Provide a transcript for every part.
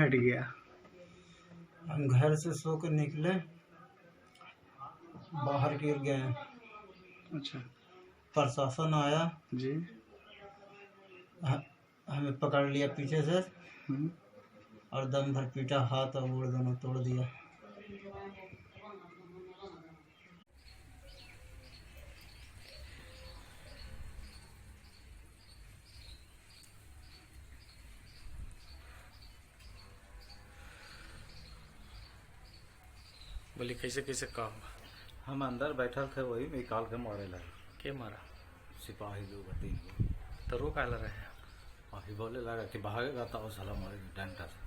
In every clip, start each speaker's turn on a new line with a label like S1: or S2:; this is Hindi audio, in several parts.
S1: घट गया?
S2: हम घर से सो कर निकले, बाहर गिर गए।
S1: अच्छा
S2: प्रशासन आया,
S1: जी।
S2: हमें पकड़ लिया पीछे से
S1: हम्म।
S2: और दम भर पीटा, हाथ और मुड़ दोनों तोड़ दिया।
S3: बोले कैसे कैसे काम?
S4: हम अंदर बैठल थे, वही निकाल के मारे लगे।
S3: के मारा?
S4: सिपाही लोग 3 गो।
S3: तो रो काला रहे?
S4: अभी बोले लगा कि भागेगा तो वो साला मारे डंडा से।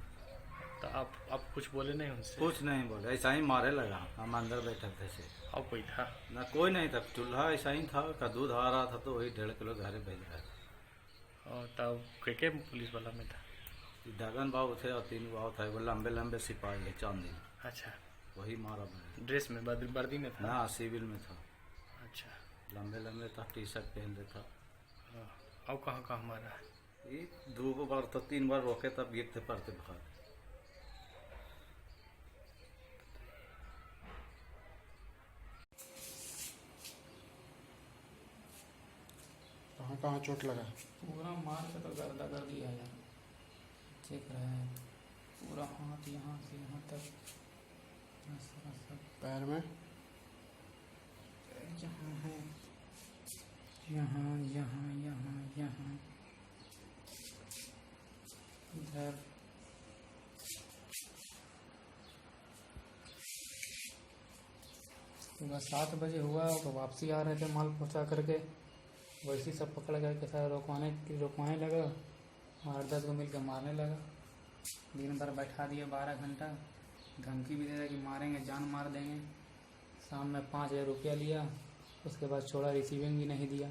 S3: तो आप कुछ बोले नहीं उनसे?
S4: कुछ नहीं बोले, ऐसा ही मारे लगा। हम अंदर बैठल थे से।
S3: और कोई था?
S4: ना कोई नहीं था, चूल्हा ऐसा ही था का दूध आ रहा था तो वही 1.5 किलो घर भेज रहा था।
S3: और तब के पुलिस वाला में था?
S4: डगन बाबू थे और 3 बाबू था, वो लंबे लंबे सिपाही है चांदी।
S3: अच्छा,
S4: वही मारा मैंने।
S3: ड्रेस में वर्दी में था?
S4: ना, सिविल में था।
S3: अच्छा,
S4: लंबे लंबे था, टी-शर्ट पहन था।
S3: और कहाँ कहाँ मारा?
S4: ये 2 बार तो 3 बार रोके तब गिरते पड़ते भाग।
S1: कहाँ कहाँ चोट लगा?
S5: पूरा मार के तो गर्दा कर दिया यार, चेक रहे हैं पूरा हाथ यहाँ से यहाँ तक, सब
S1: पैर में?
S5: जहाँ है यहाँ यहाँ यहाँ यहाँ इधर। सुबह 7 बजे हुआ तो वापसी आ रहे थे माल पहुँचा करके, वैसे सब पकड़ करके सारा रोकवाने लगा और 10 को मिलकर मारने लगा। दिन भर बैठा दिए 12 घंटा, धमकी भी दे दिया कि मारेंगे, जान मार देंगे। शाम में 5000 रुपया लिया, उसके बाद छोड़ा, रिसीविंग भी नहीं दिया।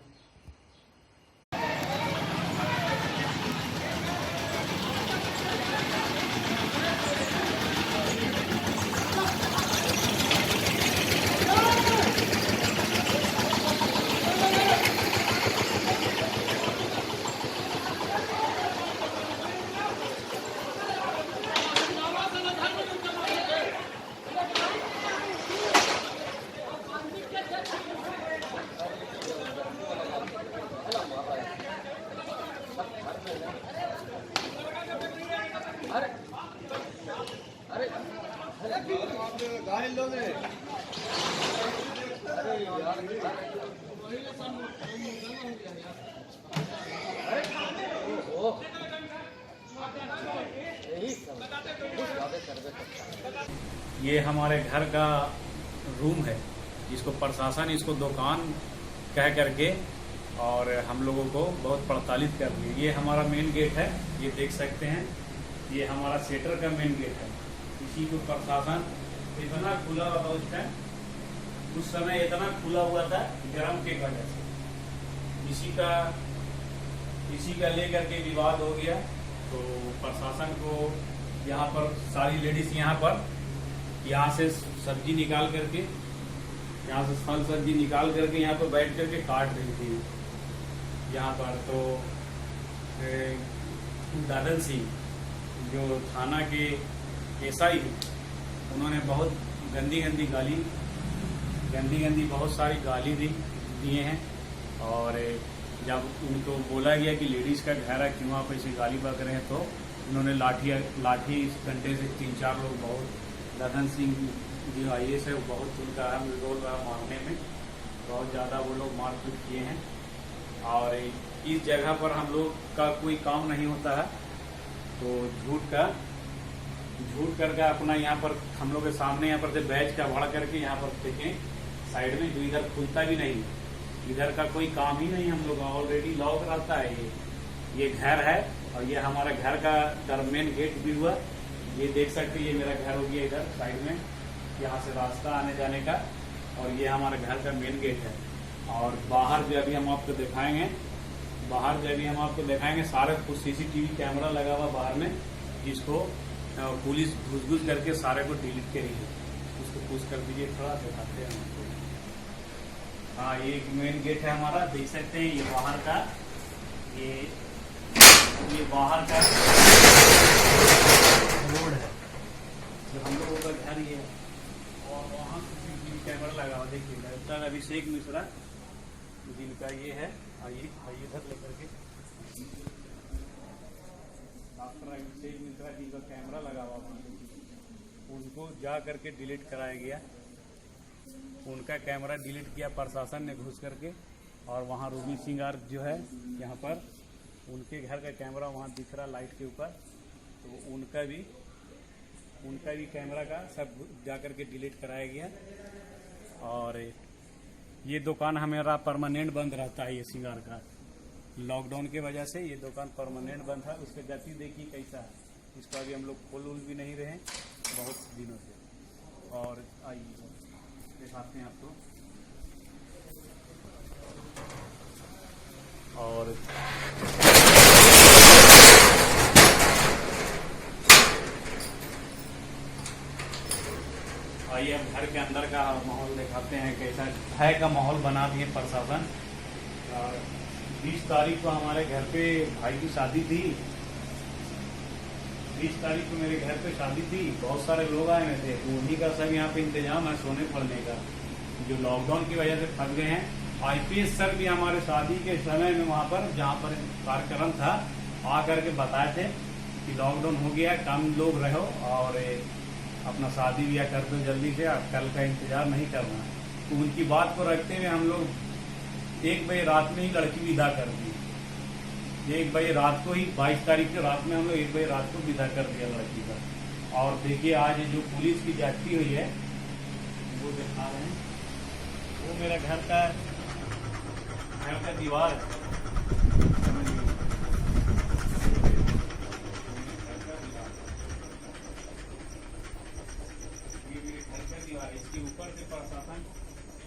S6: ये हमारे घर का रूम है, जिसको प्रशासन इसको दुकान कह करके और हम लोगों को बहुत प्रताड़ित कर रही है। ये हमारा मेन गेट है, ये देख सकते हैं, ये हमारा सेटर का मेन गेट है। इसी को प्रशासन इतना खुला हुआ था उस समय इतना खुला हुआ था गर्म के वजह से, इसी का लेकर के विवाद हो गया। तो प्रशासन को यहाँ पर सारी लेडीज यहाँ से सब्जी निकाल करके, यहाँ से फल सब्जी निकाल करके यहाँ पर बैठ करके काट रही थी यहाँ पर। तो दादन सिंह जो थाना के एसआई हैं, उन्होंने बहुत गंदी बहुत सारी गाली दिए हैं। और जब उनको बोला गया कि लेडीज़ का घर है, क्यों आप ऐसे गाली बक रहे हैं, तो उन्होंने लाठी डंडे से 3-4 लोग, बहुत दादन सिंह जो IAS है वो बहुत उनका अहम रोल रहा मारने में, बहुत ज़्यादा वो लोग मारपीट किए हैं। और इस जगह पर हम लोग का कोई काम नहीं होता है, तो झूठ करके अपना यहाँ पर हम लोग के सामने यहाँ पर से बैच का भड़ करके यहाँ पर फेंकें साइड में, जो इधर खुलता भी नहीं, इधर का कोई काम ही नहीं। हम लोग ऑलरेडी लॉक रहता है। ये घर है और ये हमारा घर का मेन गेट भी हुआ, ये देख सकते हैं, ये मेरा घर हो गया इधर साइड में, यहाँ से रास्ता आने जाने का, और ये हमारे घर का मेन गेट है। और बाहर जो अभी हम आपको दिखाएंगे, सारे कुछ CCTV कैमरा लगा हुआ बाहर में, जिसको पुलिस घुस करके सारे को डिलीट करी है। उसको पुश कर दीजिए, थोड़ा दिखाते हैं आपको। हाँ, ये एक मेन गेट है हमारा, देख सकते हैं, ये बाहर का, ये बाहर का रोड है, जो हम लोगों का घर ये है, और वहाँ CCTV कैमरा लगा हुआ देखिए। डॉक्टर अभिषेक मिश्रा जिनका ये है, आइए इधर लेकर के, डॉक्टर अभिषेक मिश्रा जी का कैमरा लगा हुआ था, उनको जा करके डिलीट कराया गया। उनका कैमरा डिलीट किया प्रशासन ने घुस करके, और वहाँ रूबी सिंगार जो है यहाँ पर उनके घर का कैमरा वहाँ दिख रहा लाइट के ऊपर, तो उनका भी कैमरा का सब जा करके डिलीट कराया गया। और ये दुकान हमारा परमानेंट बंद रहता है, ये सिंगार का लॉकडाउन के वजह से ये दुकान परमानेंट बंद है। उसकी गति देखिए कैसा है, इसको अभी हम लोग खोल भी नहीं रहे बहुत दिनों से। और आइए दिखाते हैं आपको। और आइए अब घर के अंदर का माहौल दिखाते हैं, कैसा भय का माहौल बना दिए प्रशासन। 20 तारीख को हमारे घर पे भाई की शादी थी, 20 तारीख को मेरे घर पे शादी थी, बहुत सारे लोग आए हुए थे, तो उन्हीं का सब यहाँ पे इंतजाम है सोने पड़ने का, जो लॉकडाउन की वजह से फंस गए हैं। IPS सर भी हमारे शादी के समय में वहाँ पर जहाँ पर कार्यक्रम था आ करके बताए थे कि लॉकडाउन हो गया, कम लोग रहो और अपना शादी ब्याह कर दो जल्दी से, आप कल का इंतजार नहीं करना। तो उनकी बात को रखते हुए हम लोग 1 बजे रात में ही लड़की विदा कर दी। 1 बजे रात को ही 22 तारीख की रात में हम लोग 1 बजे रात को विदा कर दिया लड़की का। और देखिए आज जो पुलिस की जाती हुई है वो दिखा रहे हैं, वो मेरा घर का दीवार है। इसके ऊपर से प्रशासन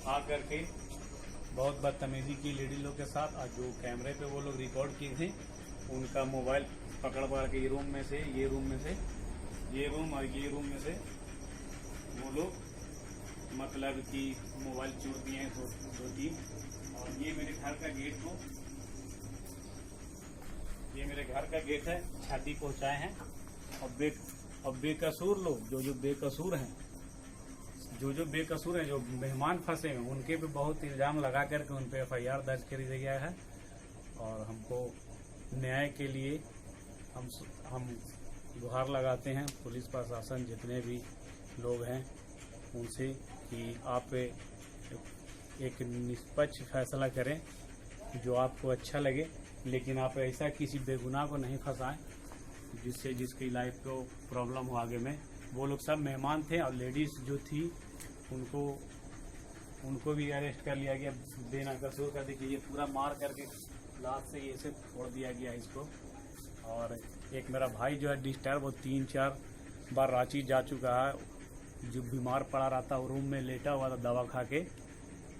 S6: आ करके बहुत बदतमीजी की लेडी लोग के साथ, और जो कैमरे पे वो लोग रिकॉर्ड किए थे उनका मोबाइल पकड़ के ये रूम में से, ये रूम में से, ये रूम और ये रूम में से वो लोग मतलब कि मोबाइल चोर दिए हैं 2-3। और ये मेरे घर का गेट को, ये मेरे घर का गेट है, छाती पहुंचाए हैं। और बेकसूर लोग जो बेकसूर हैं, जो बेकसूर हैं, जो मेहमान फंसे हैं, उनके पे बहुत इल्जाम लगा करके उन पे FIR दर्ज कर दिया गया है। और हमको न्याय के लिए हम गुहार लगाते हैं पुलिस प्रशासन जितने भी लोग हैं उनसे कि आप एक निष्पक्ष फैसला करें जो आपको अच्छा लगे, लेकिन आप ऐसा किसी बेगुनाह को नहीं फंसाएं जिसकी लाइफ को प्रॉब्लम हो आगे में। वो लोग सब मेहमान थे और लेडीज जो थी उनको भी अरेस्ट कर लिया गया बिना कसूर का। देखिए ये पूरा मार करके लाश से ऐसे छोड़ दिया गया इसको। और एक मेरा भाई जो है डिस्टर्ब, वो 3-4 बार रांची जा चुका है, जो बीमार पड़ा रहा था, वो रूम में लेटा हुआ था दवा खा के,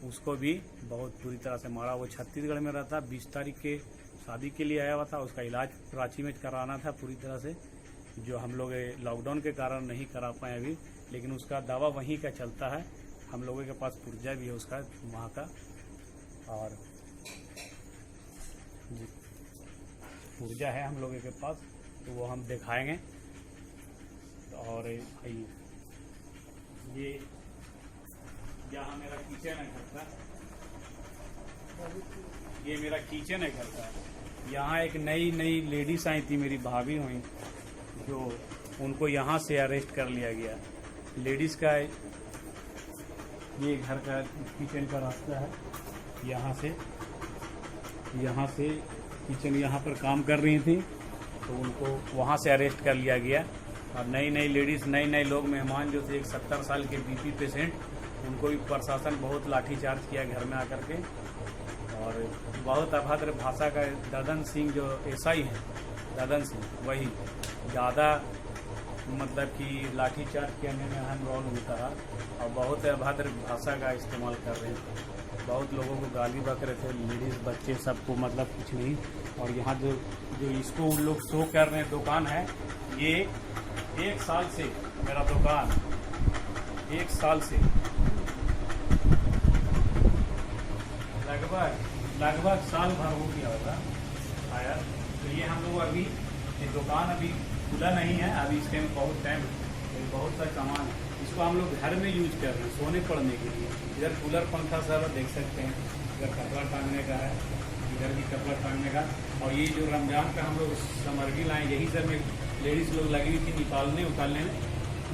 S6: उसको भी बहुत बुरी तरह से मारा। वो छत्तीसगढ़ में रहता, 20 तारीख के शादी के लिए आया हुआ था, उसका इलाज रांची में कराना था पूरी तरह से, जो हम लोग लॉकडाउन के कारण नहीं करा पाए अभी, लेकिन उसका दवा वहीं का चलता है। हम लोगों के पास पुर्जा भी है उसका वहाँ का, और पुर्जा है हम लोगों के पास, तो वो हम दिखाएंगे। और ये यहाँ मेरा किचन है घर का, ये मेरा किचन है घर का। यहाँ एक नई लेडीज आई थी, मेरी भाभी हुई, जो उनको यहाँ से अरेस्ट कर लिया गया। लेडीज का ये घर का किचन का रास्ता है, यहाँ से किचन यहाँ पर काम कर रही थी, तो उनको वहाँ से अरेस्ट कर लिया गया। और नई लेडीज़, नए लोग मेहमान जो थे, एक 70 साल के BP पेशेंट, उनको भी प्रशासन बहुत लाठीचार्ज किया घर में आकर के। और बहुत अभद्र भाषा का ददन सिंह जो SI है, ददन सिंह, वही ज़्यादा मतलब कि लाठीचार्ज करने में अहम रोल होता है, और बहुत अभद्र भाषा का इस्तेमाल कर रहे थे। बहुत लोगों को गाली बक रहे थे, लेडीज़ बच्चे सबको, मतलब कुछ नहीं। और यहाँ जो इसको उन लोग शो कर रहे हैं दुकान है, ये 1 साल से मेरा दुकान, 1 साल से लगभग साल भर हो गया होगा आया। तो ये हम लोग अभी ये दुकान अभी खुला नहीं है अभी इस टाइम, बहुत टाइम बहुत सा सामान है, इसको हम लोग घर में यूज कर रहे हैं सोने पड़ने के लिए। इधर कूलर पंखा सर देख सकते हैं, इधर कपड़ा टांगने का है, इधर भी कपड़ा टांगने का। और ये जो रमजान का हम लोग समरगी लाए, यही सब में लेडीज लोग लगी हुई थी निकालने उतारने में,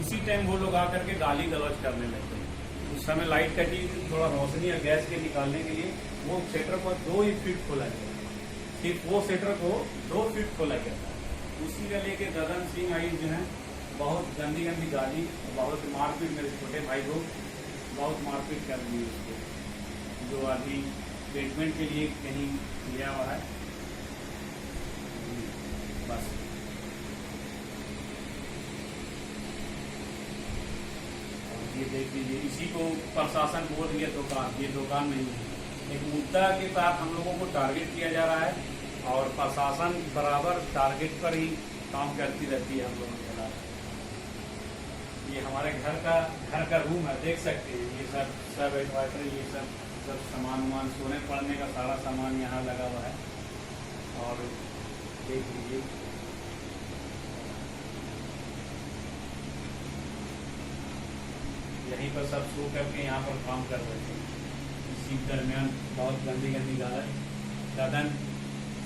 S6: उसी टाइम वो लोग आकर के गाली गलौज करने लगते हैं। उस समय लाइट कटी, थोड़ा रोशनी और गैस के निकालने के लिए वो शटर को 2 फीट खोला गया, सिर्फ वो शटर को 2 फीट खोला गया था। उसी का लेके गगन सिंह आई जो है बहुत गंदी गंदी गाली, बहुत मारपीट, मेरे छोटे भाई को बहुत मारपीट कर दी उसको, जो अभी ट्रीटमेंट के लिए कहीं गया हुआ है। बस ये देख लीजिए, इसी को प्रशासन बोल दिया दुकान, ये दुकान नहीं है। एक मुद्दा के साथ हम लोगों को टारगेट किया जा रहा है और प्रशासन बराबर टारगेट पर ही काम करती रहती है हम लोगों के साथ। ये हमारे घर का रूम है, देख सकते हैं, ये सब एडवाइजर, ये सब सामान सोने पड़ने का सारा सामान यहाँ लगा हुआ है। और देख लीजिए, यहीं पर सब सो करके यहाँ पर काम कर रहे थे। इसी दरमियान बहुत गंदी गंदी गाली, गगन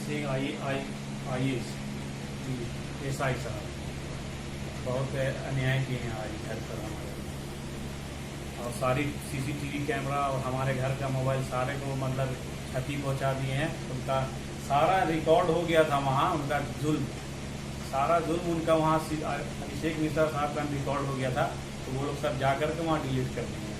S6: सिंह IAS SI साहब बहुत अन्याय किए हैं आज घर पर हमारे, और सारी CCTV कैमरा और हमारे घर का मोबाइल सारे को मतलब क्षति पहुंचा दिए हैं। उनका सारा रिकॉर्ड हो गया था वहाँ, उनका जुल्म, सारा जुल्म उनका वहाँ अभिषेक मिश्रा साहब का रिकॉर्ड हो गया था, तो वो लोग सब जाकर के वहाँ डिलीट कर देंगे।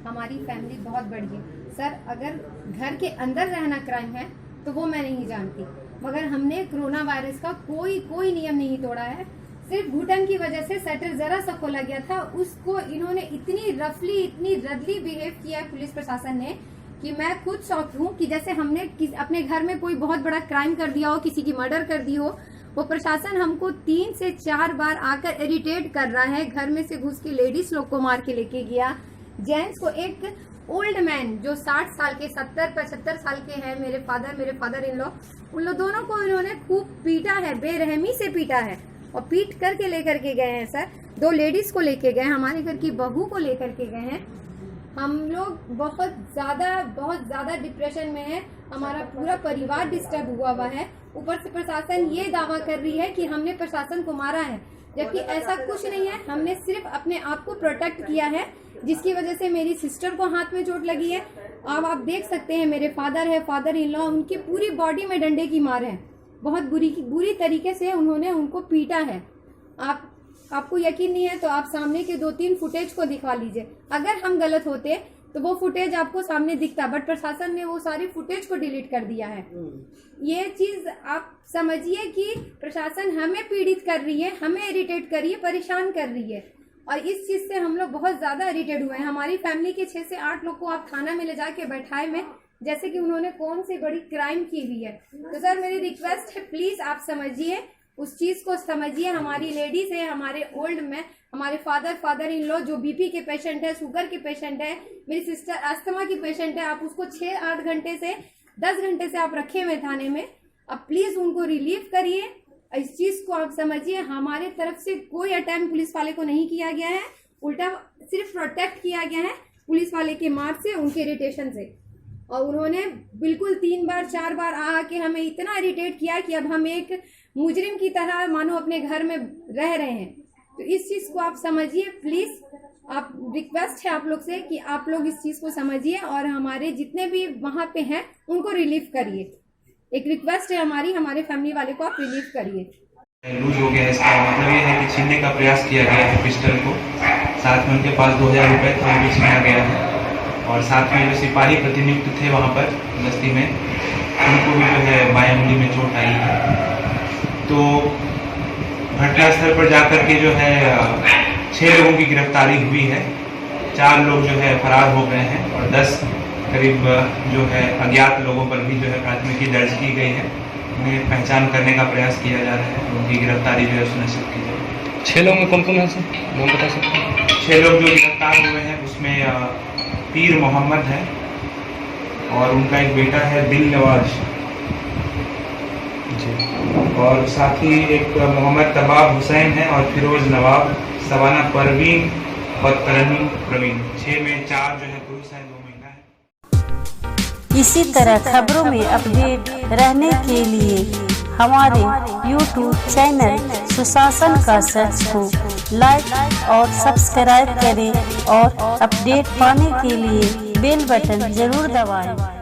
S7: हमारी फैमिली बहुत बड़ी है सर, अगर घर के अंदर रहना क्राइम है तो वो मैं नहीं जानती, मगर हमने कोरोना वायरस का कोई नियम नहीं तोड़ा है। सिर्फ घुटन की वजह से शटर जरा सा खोला गया था, उसको इन्होंने इतनी रफली, इतनी रदली बिहेव किया है पुलिस प्रशासन ने कि मैं खुद शॉक हूँ कि जैसे हमने अपने घर में कोई बहुत बड़ा क्राइम कर दिया हो, किसी की मर्डर कर दी हो। वो प्रशासन हमको 3 से 4 बार आकर इरिटेट कर रहा है। घर में से घुस के लेडीज लोग को मार के लेके गया, जेंट्स को, एक ओल्ड मैन जो 60 साल के 70-75 साल के हैं, मेरे फादर इन लॉ, उन लोग दोनों को इन्होंने खूब पीटा है, बेरहमी से पीटा है और पीट करके लेकर के गए हैं सर। 2 लेडीज को लेके गए, हमारे घर की बहू को लेकर के गए हैं। हम लोग बहुत ज्यादा डिप्रेशन में है, हमारा पूरा परिवार डिस्टर्ब हुआ है। ऊपर से प्रशासन ये दावा कर रही है कि हमने प्रशासन को मारा है, जबकि ऐसा कुछ नहीं है। हमने सिर्फ अपने आप को प्रोटेक्ट किया है, जिसकी वजह से मेरी सिस्टर को हाथ में चोट लगी है। अब आप देख सकते हैं, मेरे फादर इन लॉ, उनकी पूरी बॉडी में डंडे की मार है, बहुत बुरी तरीके से उन्होंने उनको पीटा है। आपको यकीन नहीं है तो आप सामने के 2-3 फुटेज को दिखा लीजिए। अगर हम गलत होते तो वो फुटेज आपको सामने दिखता, बट प्रशासन ने वो सारी फुटेज को डिलीट कर दिया है। ये चीज आप समझिए कि प्रशासन हमें पीड़ित कर रही है, हमें इरिटेट कर रही है, परेशान कर रही है, और इस चीज से हम लोग बहुत ज्यादा इरिटेट हुए हैं। हमारी फैमिली के 6 से 8 लोग को आप थाना में ले जाके बैठाए में, जैसे कि उन्होंने कौन सी बड़ी क्राइम की हुई है। तो सर मेरी रिक्वेस्ट है, प्लीज आप समझिए, उस चीज को समझिए। हमारी लेडीज है, हमारे ओल्ड में, हमारे फादर इन लॉ जो BP के पेशेंट है, शुगर के पेशेंट है, मेरी सिस्टर अस्थमा की पेशेंट है, आप उसको 6-8 घंटे से 10 घंटे से आप रखे हुए थाने में। अब प्लीज उनको रिलीव करिए, इस चीज को आप समझिए। हमारे तरफ से कोई अटैम्प्ट पुलिस वाले को नहीं किया गया है, उल्टा सिर्फ प्रोटेक्ट किया गया है पुलिस वाले के मार से, उनके इरिटेशन से। और उन्होंने बिल्कुल 3 बार 4 बार आके हमें इतना इरिटेट किया कि अब हम एक मुजरिम की तरह मानो अपने घर में रह रहे हैं। तो इस चीज को आप समझिए प्लीज, आप रिक्वेस्ट है आप लोग से कि आप लोग इस चीज को समझिए और हमारे जितने भी वहाँ पे हैं उनको रिलीव करिए। एक रिक्वेस्ट है हमारी, हमारे फैमिली वाले को आप रिलीव करिए।
S8: लूज हो गया है, इसका मतलब ये है कि छीनने का प्रयास किया गया है पिस्टल को, साथ में उनके पास 2000 रुपये था, वो भी छीना गया है। और साथ में जो सिपाही प्रतिनियुक्त थे वहाँ पर बस्ती में, उनको भी जो है बाएं उंगली में चोट आई है। तो घटनास्थल पर जाकर के जो है 6 लोगों की गिरफ्तारी हुई है, 4 लोग जो है फरार हो गए हैं और 10 करीब जो है अज्ञात लोगों पर भी जो है प्राथमिकी दर्ज की गई है। उन्हें पहचान करने का प्रयास किया जा रहा है, उनकी गिरफ्तारी जो है सुनिश्चित की जाए।
S3: 6 लोग में कौन कौन है सर, नाम बता सकते हैं?
S8: 6 लोग जो गिरफ्तार हुए हैं उसमें पीर मोहम्मद है और उनका एक बेटा है दिल नवाज,
S3: जी।
S8: और साथ ही एक मोहम्मद तबाब हुसैन है और फिरोज नवाब, सवाना परवीन और तरन्नुम प्रवीण। 6 में 4 जो है पुरुष हैं, 2 महिला हैं।
S9: इसी तरह खबरों में अपडेट रहने के लिए हमारे YouTube चैनल सुशासन का सर्च को लाइक और सब्सक्राइब करें और अपडेट पाने के लिए बेल बटन जरूर दबाएं।